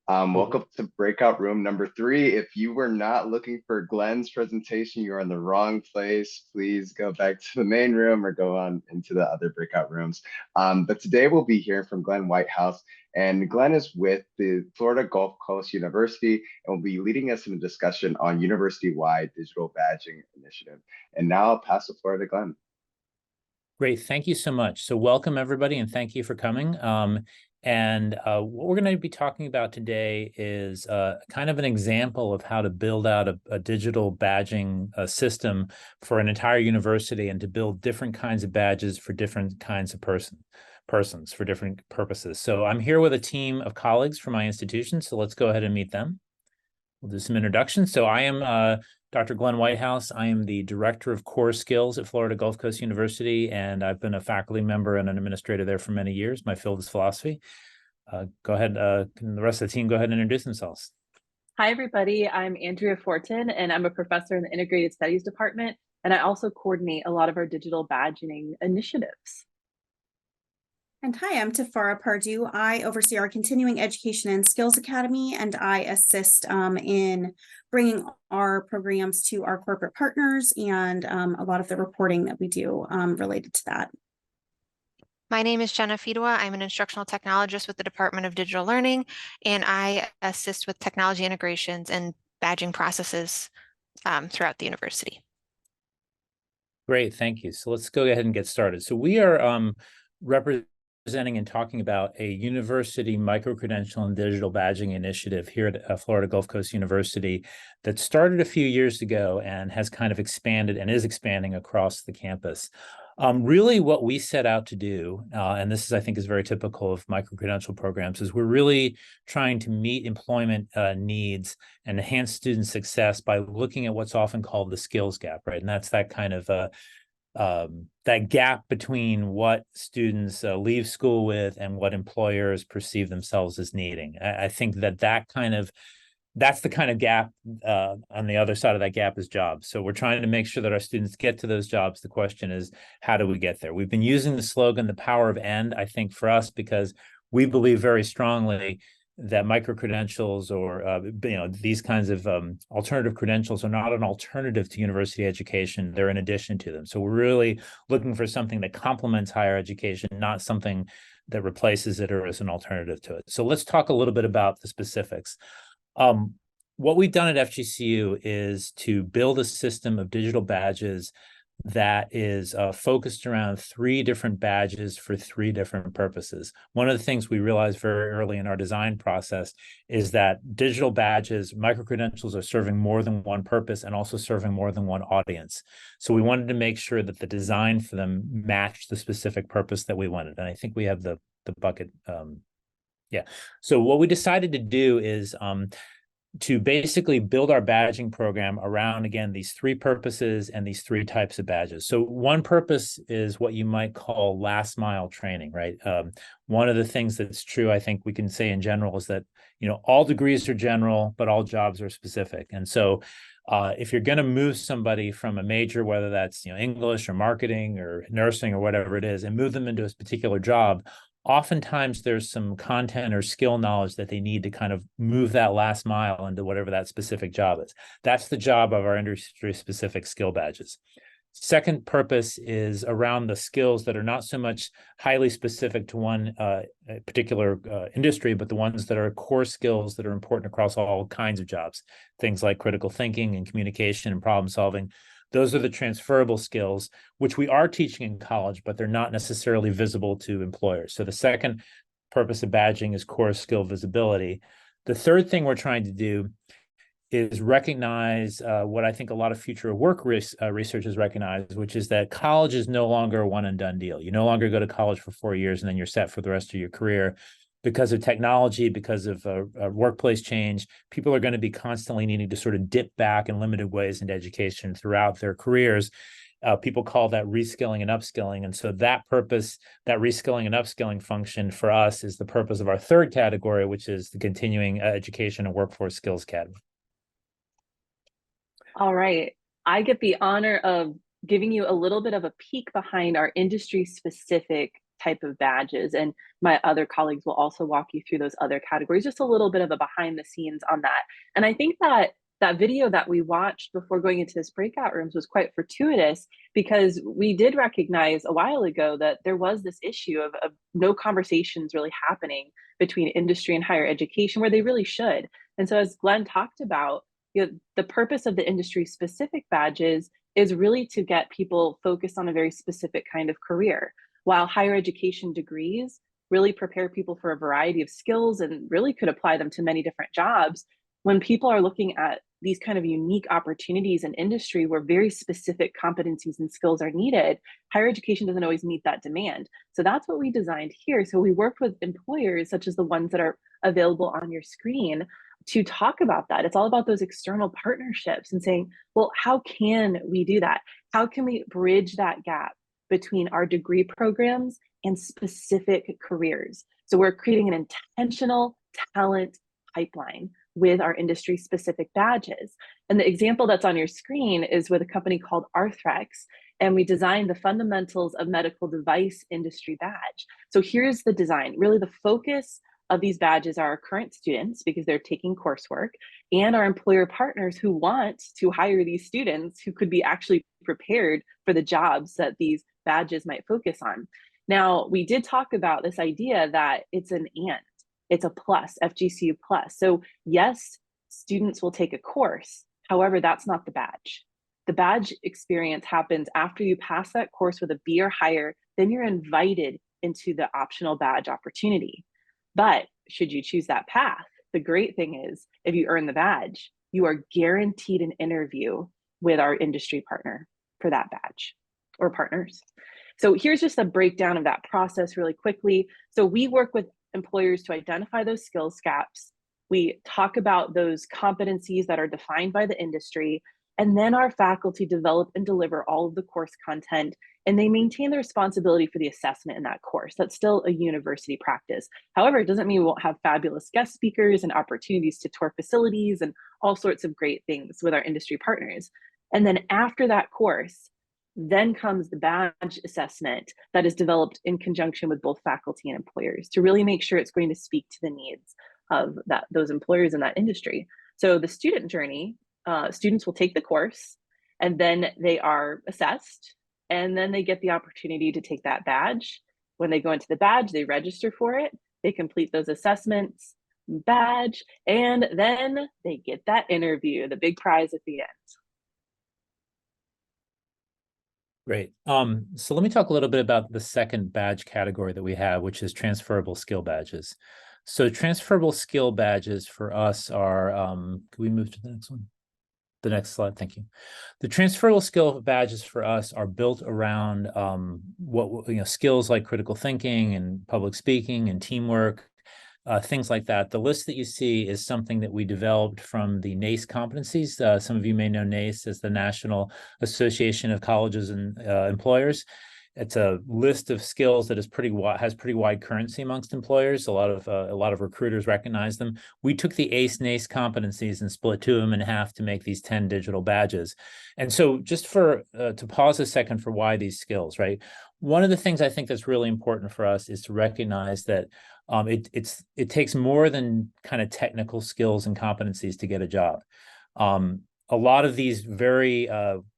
Welcome to breakout room number 3. If you were not looking for Glenn's presentation, you're in the wrong place. Please go back to the main room or go on into the other breakout rooms. But today we'll be hearing from Glenn Whitehouse, and Glenn is with the Florida Gulf Coast University and will be leading us in a discussion on university-wide digital badging initiative. And now I'll pass the floor to Glenn. Great, thank you so much. So welcome everybody, and thank you for coming. What we're going to be talking about today is kind of an example of how to build out a digital badging system for an entire university and to build different kinds of badges for different kinds of persons for different purposes. So I'm here with a team of colleagues from my institution, so let's go ahead and meet them. We'll do some introductions. So I am Dr. Glenn Whitehouse. I am the Director of Core Skills at Florida Gulf Coast University, and I've been a faculty member and an administrator there for many years. My field is philosophy. Go ahead, can the rest of the team go ahead and introduce themselves? Hi, everybody. I'm Andrea Fortin, and I'm a professor in the Integrated Studies Department, and I also coordinate a lot of our digital badging initiatives. And hi, I'm Tafara Pardue. I oversee our Continuing Education and Skills Academy, and I assist in bringing our programs to our corporate partners and a lot of the reporting that we do related to that. My name is Jenna Fidua. I'm an instructional technologist with the Department of Digital Learning, and I assist with technology integrations and badging processes throughout the university. Great, thank you. So let's go ahead and get started. So we are representing and talking about a university microcredential and digital badging initiative here at Florida Gulf Coast University that started a few years ago and has kind of expanded and is expanding across the campus. Really what we set out to do, and this is, I think, is very typical of microcredential programs, is we're really trying to meet employment needs and enhance student success by looking at what's often called the skills gap, right? And that's that kind of that gap between what students leave school with and what employers perceive themselves as needing. I think that's the kind of gap. On the other side of that gap is jobs. So we're trying to make sure that our students get to those jobs. The question is, how do we get there? We've been using the slogan, the power of and, I think, for us, because we believe very strongly that microcredentials or these kinds of alternative credentials are not an alternative to university education. They're in addition to them. So we're really looking for something that complements higher education, not something that replaces it or is an alternative to it. So let's talk a little bit about the specifics. What we've done at FGCU is to build a system of digital badges that is focused around 3 different badges for 3 different purposes. One of the things we realized very early in our design process is that digital badges, microcredentials, are serving more than one purpose and also serving more than one audience. So we wanted to make sure that the design for them matched the specific purpose that we wanted. And I think we have the bucket. Yeah. So what we decided to do is to basically build our badging program around, again, these 3 purposes and these 3 types of badges. So one purpose is what you might call last mile training, right? One of the things that's true, I think we can say in general, is that, all degrees are general, but all jobs are specific. And so if you're going to move somebody from a major, whether that's, English or marketing or nursing or whatever it is, and move them into a particular job, oftentimes there's some content or skill knowledge that they need to kind of move that last mile into whatever that specific job is. That's the job of our industry-specific skill badges. Second purpose is around the skills that are not so much highly specific to one particular industry, but the ones that are core skills that are important across all kinds of jobs, things like critical thinking and communication and problem solving. Those are the transferable skills, which we are teaching in college, but they're not necessarily visible to employers. So the second purpose of badging is core skill visibility. The third thing we're trying to do is recognize what I think a lot of future work researchers recognize, which is that college is no longer a one and done deal. You no longer go to college for 4 years and then you're set for the rest of your career. Because of technology, because of workplace change, people are going to be constantly needing to sort of dip back in limited ways into education throughout their careers. People call that reskilling and upskilling. And so that purpose, that reskilling and upskilling function for us is the purpose of our third category, which is the continuing education and workforce skills academy. All right. I get the honor of giving you a little bit of a peek behind our industry-specific type of badges. And my other colleagues will also walk you through those other categories, just a little bit of a behind the scenes on that. And I think that that video that we watched before going into this breakout rooms was quite fortuitous, because we did recognize a while ago that there was this issue of no conversations really happening between industry and higher education where they really should. And so as Glenn talked about, the purpose of the industry specific badges is really to get people focused on a very specific kind of career, while higher education degrees really prepare people for a variety of skills and really could apply them to many different jobs. When people are looking at these kind of unique opportunities in industry where very specific competencies and skills are needed, higher education doesn't always meet that demand. So that's what we designed here. So we worked with employers such as the ones that are available on your screen to talk about that. It's all about those external partnerships and saying, well, how can we do that? How can we bridge that gap between our degree programs and specific careers? So we're creating an intentional talent pipeline with our industry specific badges. And the example that's on your screen is with a company called Arthrex, and we designed the fundamentals of medical device industry badge. So here's the design. Really the focus of these badges are our current students, because they're taking coursework, and our employer partners who want to hire these students who could be actually prepared for the jobs that these badges might focus on. Now, we did talk about this idea that it's an and. It's a plus, FGCU plus. So yes, students will take a course. However, that's not the badge. The badge experience happens after you pass that course with a B or higher, then you're invited into the optional badge opportunity. But should you choose that path, the great thing is if you earn the badge, you are guaranteed an interview with our industry partner for that badge or partners. So here's just a breakdown of that process really quickly. So we work with employers to identify those skills gaps. We talk about those competencies that are defined by the industry, and then our faculty develop and deliver all of the course content, and they maintain the responsibility for the assessment in that course. That's still a university practice. However, it doesn't mean we won't have fabulous guest speakers and opportunities to tour facilities and all sorts of great things with our industry partners. And then after that course, then comes the badge assessment that is developed in conjunction with both faculty and employers to really make sure it's going to speak to the needs of those employers in that industry. So the student journey, students will take the course, and then they are assessed, and then they get the opportunity to take that badge. When they go into the badge, they register for it, they complete those assessments, badge, and then they get that interview, the big prize at the end. Great. So let me talk a little bit about the second badge category that we have, which is transferable skill badges. So transferable skill badges for us are, can we move to the next one? The next slide, thank you. The transferable skill badges for us are built around skills like critical thinking and public speaking and teamwork, things like that. The list that you see is something that we developed from the NACE competencies. Some of you may know NACE as the National Association of Colleges and Employers. It's a list of skills that is has pretty wide currency amongst employers. A lot of recruiters recognize them. We took the NACE competencies and split two of them in half to make these 10 digital badges. And so just to pause a second for why these skills, right? One of the things I think that's really important for us is to recognize that it takes more than kind of technical skills and competencies to get a job. A lot of these very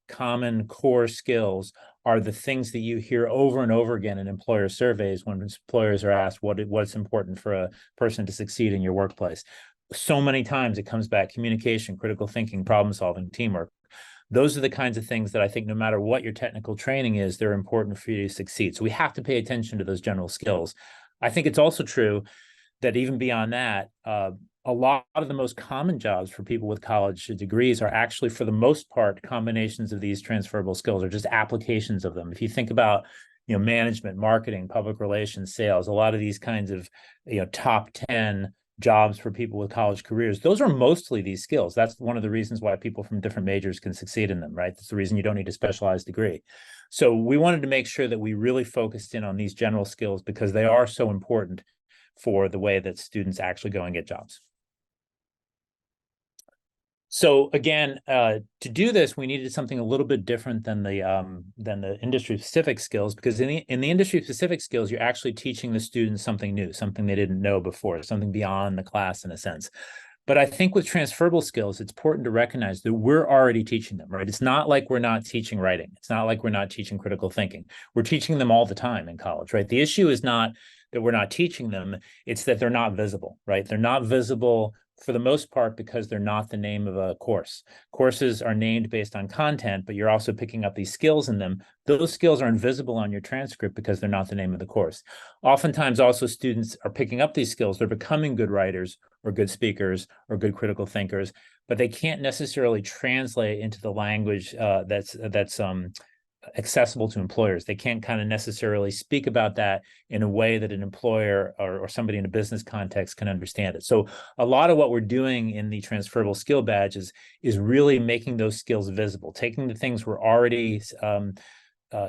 common core skills are the things that you hear over and over again in employer surveys when employers are asked what's important for a person to succeed in your workplace. So many times it comes back: communication, critical thinking, problem solving, teamwork. Those are the kinds of things that I think no matter what your technical training is, they're important for you to succeed. So we have to pay attention to those general skills. I think it's also true that even beyond that, a lot of the most common jobs for people with college degrees are actually, for the most part, combinations of these transferable skills or just applications of them. If you think about, management, marketing, public relations, sales, a lot of these kinds of, top 10 jobs for people with college careers, those are mostly these skills. That's one of the reasons why people from different majors can succeed in them, right? That's the reason you don't need a specialized degree. So we wanted to make sure that we really focused in on these general skills because they are so important for the way that students actually go and get jobs. So again, to do this, we needed something a little bit different than the industry-specific skills, because in the industry-specific skills, you're actually teaching the students something new, something they didn't know before, something beyond the class in a sense. But I think with transferable skills, it's important to recognize that we're already teaching them, right? It's not like we're not teaching writing. It's not like we're not teaching critical thinking. We're teaching them all the time in college, right? The issue is not that we're not teaching them, it's that they're not visible, right? They're not visible for the most part because they're not the name of a course. Courses are named based on content, but you're also picking up these skills in them. Those skills are invisible on your transcript because they're not the name of the course. Oftentimes also students are picking up these skills. They're becoming good writers or good speakers or good critical thinkers, but they can't necessarily translate into the language that's accessible to employers. They can't kind of necessarily speak about that in a way that an employer or somebody in a business context can understand it. So a lot of what we're doing in the transferable skill badges is really making those skills visible, taking the things we're already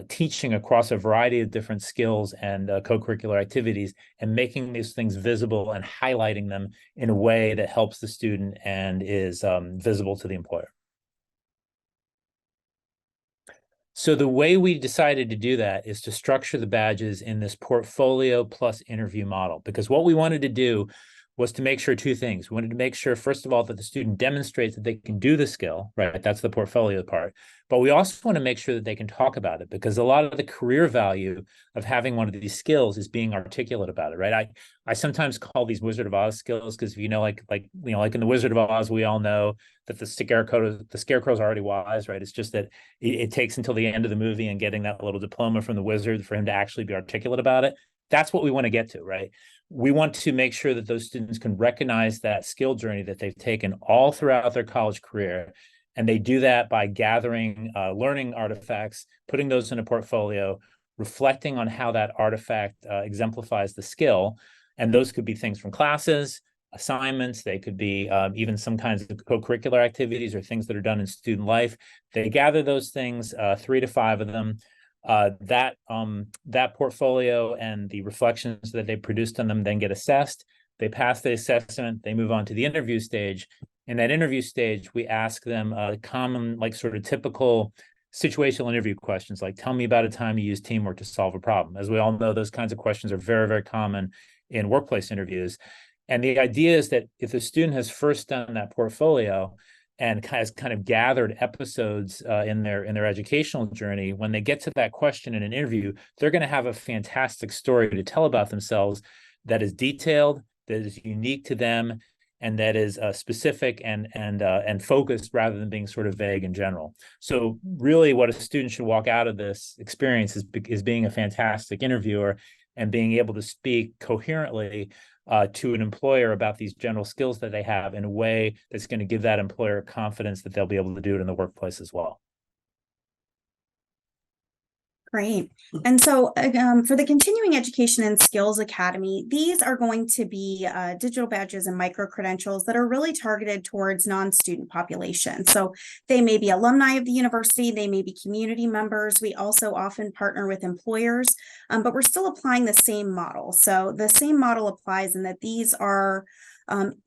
teaching across a variety of different skills and co-curricular activities, and making these things visible and highlighting them in a way that helps the student and is visible to the employer. So the way we decided to do that is to structure the badges in this portfolio plus interview model, because what we wanted to do was to make sure two things. We wanted to make sure, first of all, that the student demonstrates that they can do the skill, right? That's the portfolio part. But we also want to make sure that they can talk about it, because a lot of the career value of having one of these skills is being articulate about it, right? I sometimes call these Wizard of Oz skills, because like in the Wizard of Oz, we all know that the scarecrow's already wise, right? It's just that it takes until the end of the movie and getting that little diploma from the wizard for him to actually be articulate about it. That's what we want to get to, right? We want to make sure that those students can recognize that skill journey that they've taken all throughout their college career. And they do that by gathering learning artifacts, putting those in a portfolio, reflecting on how that artifact exemplifies the skill. And those could be things from classes, assignments. They could be even some kinds of co-curricular activities or things that are done in student life. They gather those things, 3 to 5 of them. That portfolio and the reflections that they produced on them then get assessed. They pass the assessment. They move on to the interview stage. In that interview stage, we ask them common, like sort of typical situational interview questions, like, tell me about a time you used teamwork to solve a problem. As we all know, those kinds of questions are very, very common in workplace interviews. And the idea is that if the student has first done that portfolio and has kind of gathered episodes in their educational journey, when they get to that question in an interview, they're going to have a fantastic story to tell about themselves that is detailed, that is unique to them, and that is specific and focused rather than being sort of vague in general. So really what a student should walk out of this experience is being a fantastic interviewer and being able to speak coherently to an employer about these general skills that they have in a way that's going to give that employer confidence that they'll be able to do it in the workplace as well. Great. And so for the Continuing Education and Skills Academy, these are going to be digital badges and micro-credentials that are really targeted towards non-student population. So they may be alumni of the university, they may be community members. We also often partner with employers, but we're still applying the same model. So the same model applies in that these are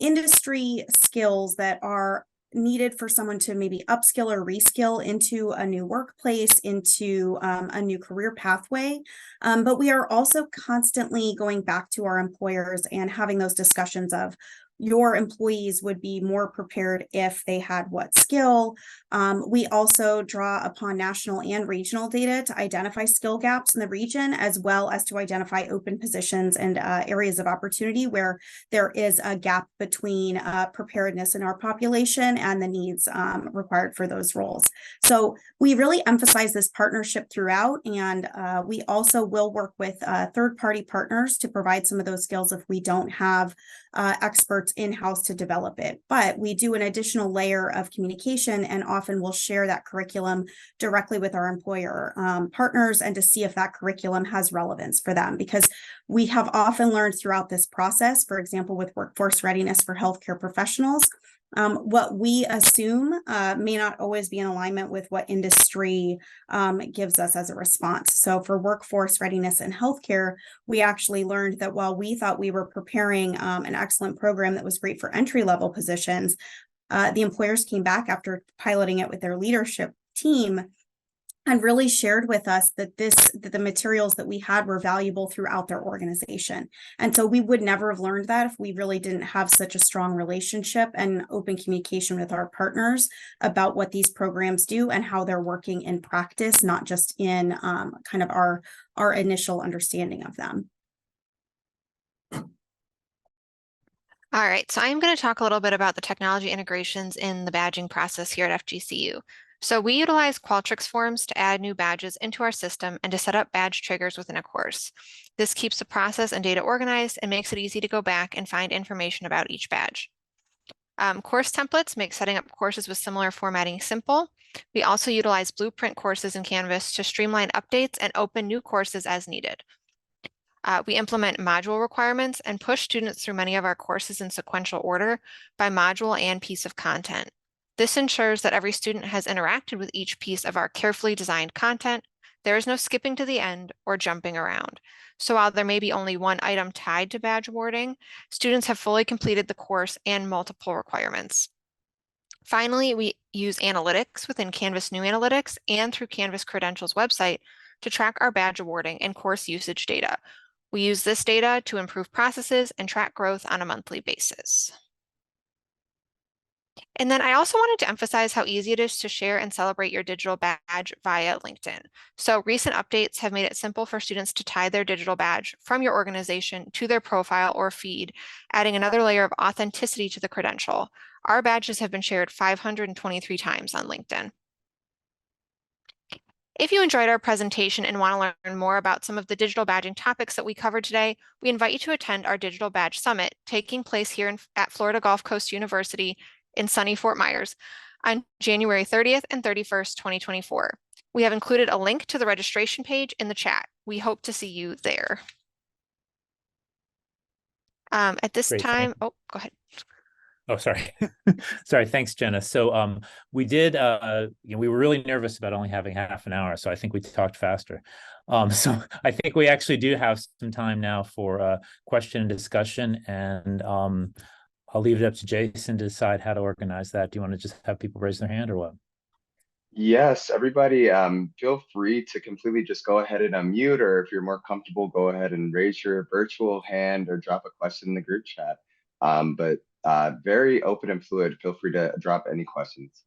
industry skills that are needed for someone to maybe upskill or reskill into a new workplace, into a new career pathway. But we are also constantly going back to our employers and having those discussions of your employees would be more prepared if they had what skill. We also draw upon national and regional data to identify skill gaps in the region, as well as to identify open positions and areas of opportunity where there is a gap between preparedness in our population and the needs required for those roles. So we really emphasize this partnership throughout, and we also will work with third-party partners to provide some of those skills if we don't have experts in-house to develop it. But we do an additional layer of communication, and often we'll share that curriculum directly with our employer partners and to see if that curriculum has relevance for them, because we have often learned throughout this process, for example, with workforce readiness for healthcare professionals, what we assume may not always be in alignment with what industry gives us as a response. So for workforce readiness in healthcare, we actually learned that while we thought we were preparing an excellent program that was great for entry-level positions, the employers came back after piloting it with their leadership team and really shared with us that the materials that we had were valuable throughout their organization. And so we would never have learned that if we really didn't have such a strong relationship and open communication with our partners about what these programs do and how they're working in practice, not just in kind of our initial understanding of them. All right, so I'm going to talk a little bit about the technology integrations in the badging process here at FGCU. So we utilize Qualtrics forms to add new badges into our system and to set up badge triggers within a course. This keeps the process and data organized and makes it easy to go back and find information about each badge. Course templates make setting up courses with similar formatting simple. We also utilize blueprint courses in Canvas to streamline updates and open new courses as needed. We implement module requirements and push students through many of our courses in sequential order by module and piece of content. This ensures that every student has interacted with each piece of our carefully designed content. There is no skipping to the end or jumping around. So while there may be only one item tied to badge awarding, students have fully completed the course and multiple requirements. Finally, we use analytics within Canvas New Analytics and through Canvas Credentials website to track our badge awarding and course usage data. We use this data to improve processes and track growth on a monthly basis. And then I also wanted to emphasize how easy it is to share and celebrate your digital badge via LinkedIn. So recent updates have made it simple for students to tie their digital badge from your organization to their profile or feed, adding another layer of authenticity to the credential. Our badges have been shared 523 times on LinkedIn. If you enjoyed our presentation and want to learn more about some of the digital badging topics that we covered today, we invite you to attend our Digital Badge Summit taking place here at Florida Gulf Coast University in sunny Fort Myers on January 30th and 31st, 2024. We have included a link to the registration page in the chat. We hope to see you there. At this time, oh, go ahead. Oh, sorry. Sorry. Thanks, Jenna. So we did, we were really nervous about only having half an hour. So I think we talked faster. So I think we actually do have some time now for question and discussion. And I'll leave it up to Jason to decide how to organize that. Do you want to just have people raise their hand or what? Yes, everybody, feel free to completely just go ahead and unmute, or if you're more comfortable, go ahead and raise your virtual hand or drop a question in the group chat. But very open and fluid. Feel free to drop any questions.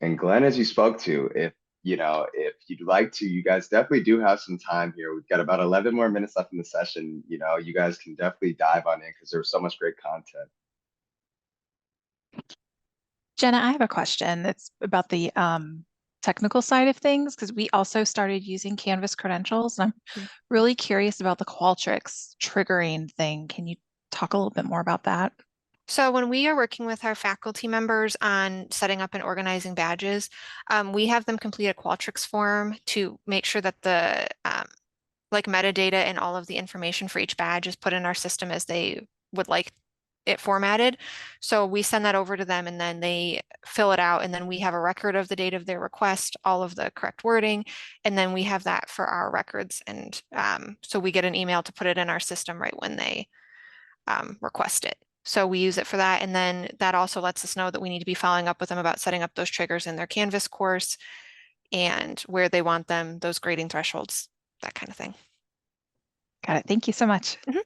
And Glenn, as you spoke to, if you'd like to, you guys definitely do have some time here. We've got about 11 more minutes left in the session. You guys can definitely dive on in because there's so much great content. Jenna, I have a question that's about the technical side of things, because we also started using Canvas credentials, and I'm really curious about the Qualtrics triggering thing. Can you talk a little bit more about that? So when we are working with our faculty members on setting up and organizing badges, we have them complete a Qualtrics form to make sure that the like metadata and all of the information for each badge is put in our system as they would like it formatted. So we send that over to them and then they fill it out, and then we have a record of the date of their request, all of the correct wording, and then we have that for our records. And so we get an email to put it in our system right when they request it. So we use it for that. And then that also lets us know that we need to be following up with them about setting up those triggers in their Canvas course and where they want them, those grading thresholds, that kind of thing. Got it. Thank you so much. Mm-hmm.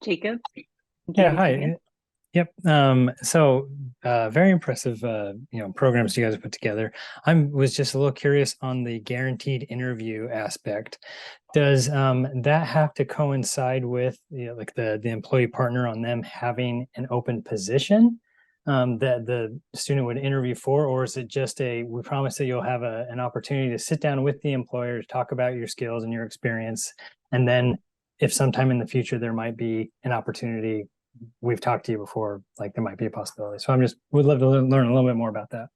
Jacob? Yeah, hi. Yep. So very impressive, programs you guys have put together. Was just a little curious on the guaranteed interview aspect. Does that have to coincide with like the employee partner on them having an open position that the student would interview for, or is it just we promise that you'll have an opportunity to sit down with the employer to talk about your skills and your experience, and then if sometime in the future there might be an opportunity, we've talked to you before, like there might be a possibility. So would love to learn a little bit more about that.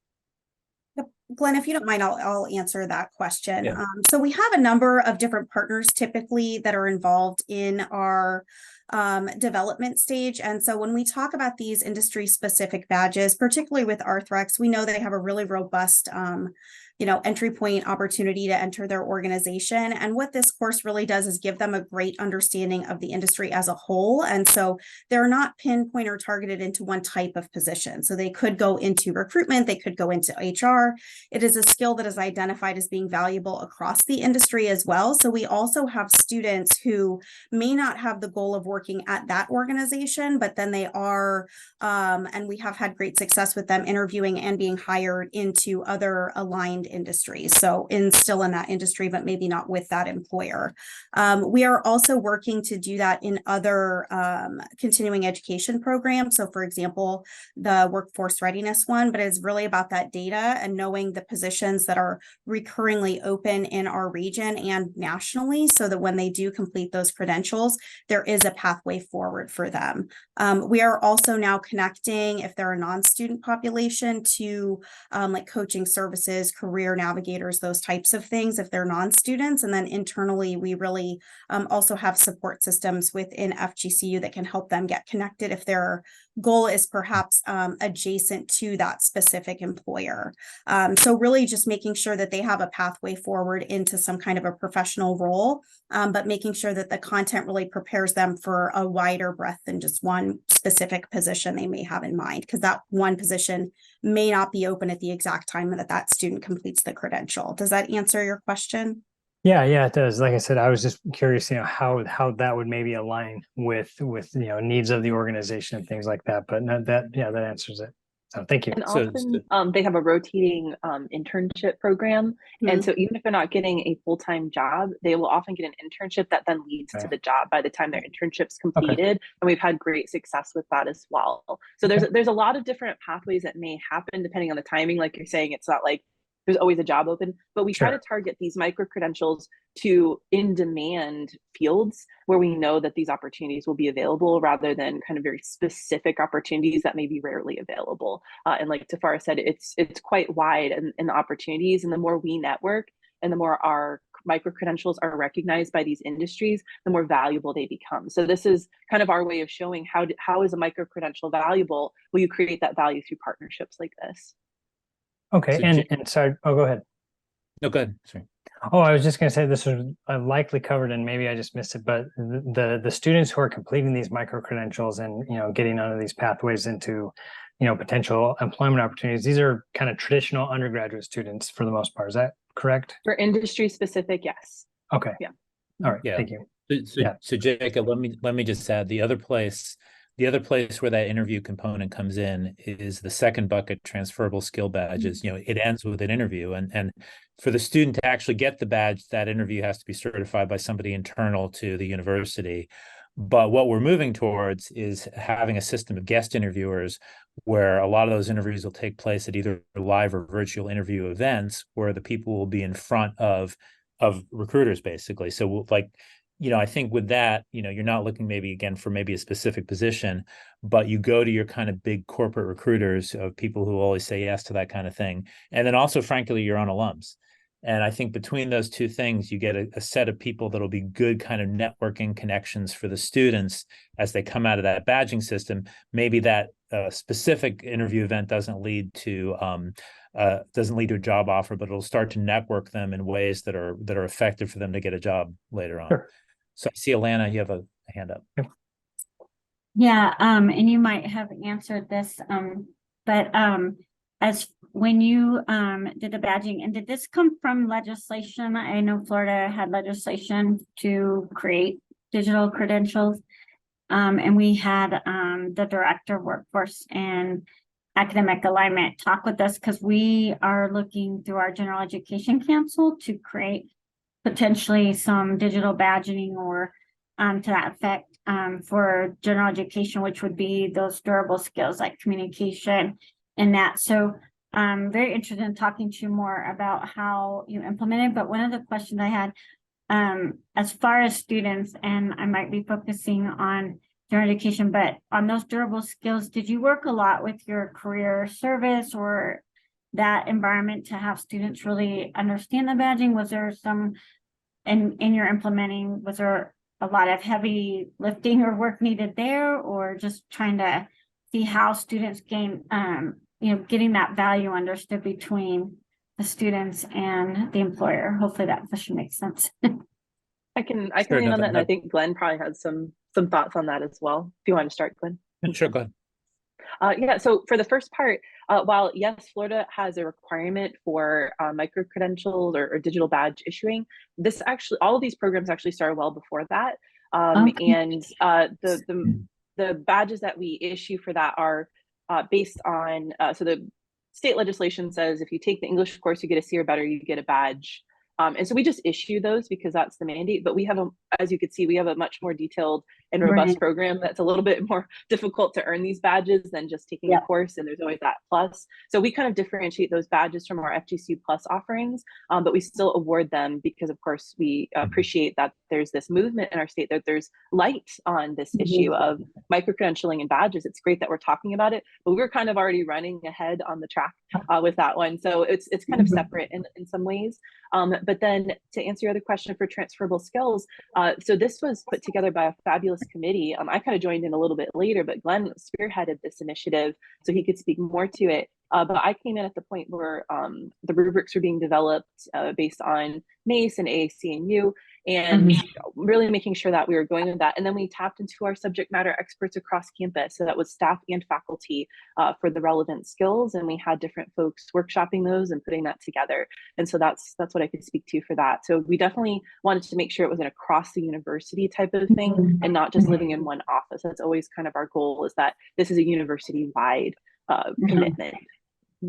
Yep. Glenn, if you don't mind, I'll answer that question. Yeah. So we have a number of different partners typically that are involved in our development stage. And so when we talk about these industry specific badges, particularly with Arthrex, we know they have a really robust entry point opportunity to enter their organization. And what this course really does is give them a great understanding of the industry as a whole. And so they're not pinpoint or targeted into one type of position. So they could go into recruitment, they could go into HR. It is a skill that is identified as being valuable across the industry as well. So we also have students who may not have the goal of working at that organization, but then they are, and we have had great success with them interviewing and being hired into other aligned industries. So still in that industry, but maybe not with that employer. We are also working to do that in other continuing education programs. So for example, the workforce readiness one, but it's really about that data and knowing the positions that are recurringly open in our region and nationally, so that when they do complete those credentials, there is a pathway forward for them. We are also now connecting, if they're a non-student population, to like coaching services, career navigators, those types of things if they're non-students. And then internally, we really also have support systems within FGCU that can help them get connected if their goal is perhaps adjacent to that specific employer. So really just making sure that they have a pathway forward into some kind of a professional role, but making sure that the content really prepares them for a wider breadth than just one specific position they may have in mind, because that one position may not be open at the exact time that that student completes the credential. Does that answer your question? Yeah, it does. Like I said, I was just curious, how that would maybe align with needs of the organization and things like that. But no, that answers it. So thank you. And often they have a rotating internship program. Mm-hmm. And so even if they're not getting a full-time job, they will often get an internship that then leads to the job by the time their internship's completed. Okay. And we've had great success with that as well. So there's a lot of different pathways that may happen depending on the timing. Like you're saying, it's not like there's always a job open, but we try to target these micro-credentials to in-demand fields where we know that these opportunities will be available, rather than kind of very specific opportunities that may be rarely available. And like Tafara said, it's quite wide in the opportunities, and the more we network and the more our micro-credentials are recognized by these industries, the more valuable they become. So this is kind of our way of showing how is a micro-credential valuable? Will you create that value through partnerships like this? Okay, so and sorry, go ahead. No, go ahead. Sorry. Oh, I was just going to say this was likely covered, and maybe I just missed it. But the students who are completing these micro credentials and getting onto these pathways into potential employment opportunities, these are kind of traditional undergraduate students for the most part. Is that correct? For industry specific, yes. Okay. Yeah. All right. Yeah. Thank you. So Jacob, let me just add the other place where that interview component comes in is the second bucket, transferable skill badges. It ends with an interview, and for the student to actually get the badge, that interview has to be certified by somebody internal to the university. But what we're moving towards is having a system of guest interviewers where a lot of those interviews will take place at either live or virtual interview events where the people will be in front of recruiters, basically. So I think with that, you're not looking maybe again for maybe a specific position, but you go to your kind of big corporate recruiters of people who always say yes to that kind of thing. And then also, frankly, your own alums. And I think between those two things, you get a set of people that'll be good kind of networking connections for the students as they come out of that badging system. Maybe that specific interview event doesn't lead to a job offer, but it'll start to network them in ways that are effective for them to get a job later on. Sure. So I see Alana, you have a hand up. Yeah, and you might have answered this, but as when you did the badging, and did this come from legislation? I know Florida had legislation to create digital credentials, and we had the director of workforce and academic alignment talk with us, because we are looking through our general education council to create potentially some digital badging or to that effect for general education, which would be those durable skills like communication and that. So I'm very interested in talking to you more about how you implement it. But one of the questions I had, as far as students, and I might be focusing on general education, but on those durable skills, did you work a lot with your career service or that environment to have students really understand the badging? Was there some, in your implementing, was there a lot of heavy lifting or work needed there, or just trying to see how students gain, getting that value understood between the students and the employer? Hopefully that question makes sense. I can Sure, lean no, on that, and I that- think Glenn probably has some thoughts on that as well. If you want to start, Glenn. Sure, go ahead. Yeah, so for the first part, while yes, Florida has a requirement for micro-credentials or digital badge issuing, this actually, all of these programs actually started well before that. Okay. And the badges that we issue for that are based on, so the state legislation says if you take the English course, you get a C or better, you get a badge. And so we just issue those because that's the mandate, but we have as you could see, we have a much more detailed and robust Right. program that's a little bit more difficult to earn these badges than just taking a course, and there's always that plus. So we kind of differentiate those badges from our FGCU plus offerings, but we still award them because of course we appreciate that there's this movement in our state, that there's light on this issue of micro-credentialing and badges. It's great that we're talking about it, but we're kind of already running ahead on the track with that one. So it's kind of separate in some ways. But then to answer your other question for transferable skills, so this was put together by a fabulous committee. I kind of joined in a little bit later, but Glenn spearheaded this initiative so he could speak more to it. But I came in at the point where the rubrics were being developed based on NACE and AAC&U, and really making sure that we were going with that. And then we tapped into our subject matter experts across campus. So that was staff and faculty for the relevant skills. And we had different folks workshopping those and putting that together. And so that's what I could speak to for that. So we definitely wanted to make sure it was an across the university type of thing and not just living in one office. That's always kind of our goal, is that this is a university-wide commitment.